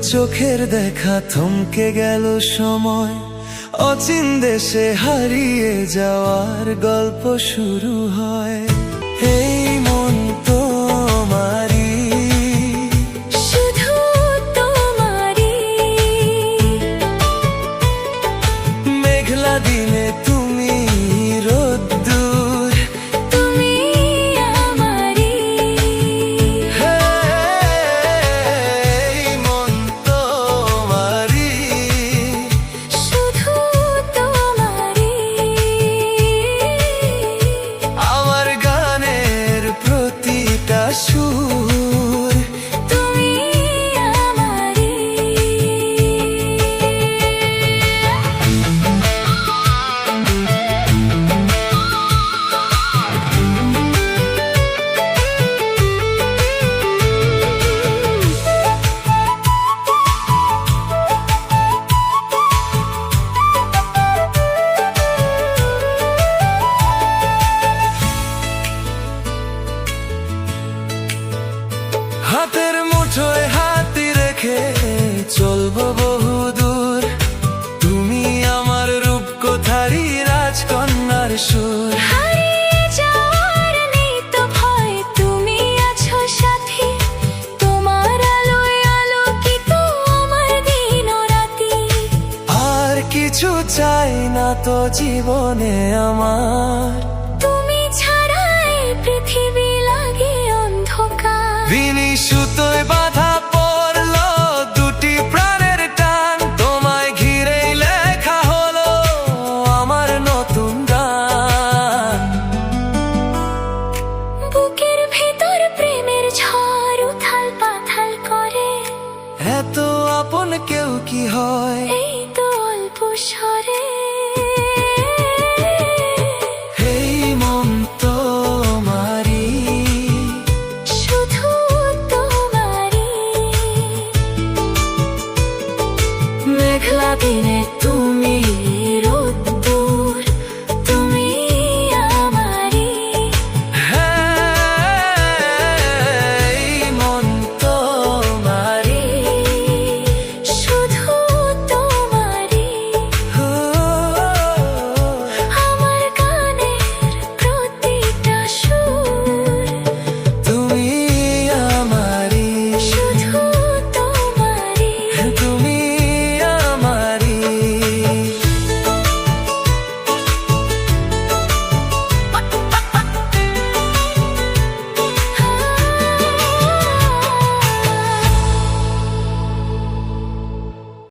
চোখের দেখা থমকে গেল সময়, অচিন দেশে হারিয়ে যাওয়ার গল্প শুরু হয়। এই মন তোমারই, শুধু তোমারই। মেঘলা দিনে তুমি রোদ্দুর, তুমি আমারই। এই মন তোমারই, শুধু তোমারই। আমার গানের প্রতিটা সুর তুমি আমারই। হাতের মুঠোয় হাতি রেখে চলবো বহুদূর, তুমি আমার রূপকথারই রাজকন্যার সুর। হারিয়ে যাওয়ার নেই তো ভয়, তুমি আছো সাথী। তোমার আলোয় আলোকিত আমার দিন ও রাতি। আর কিছু চাই না তো জীবনে আমার, তুমি ছাড়া এই পৃথিবী লাগে অন্ধকার। বিনি সুতোয় বাঁধা পড়লো দুটি প্রাণের টান, তোমায় ঘিরেই লেখা হলো আমার নতুন গান। বুকের ভেতর প্রেমের ঝড় উথাল পাথাল করে, এত আপন কেউ কি হয়, এই তো অল্প স্বরে। এই মন তোমারই, শুধু তোমারই। মেঘলা দিনে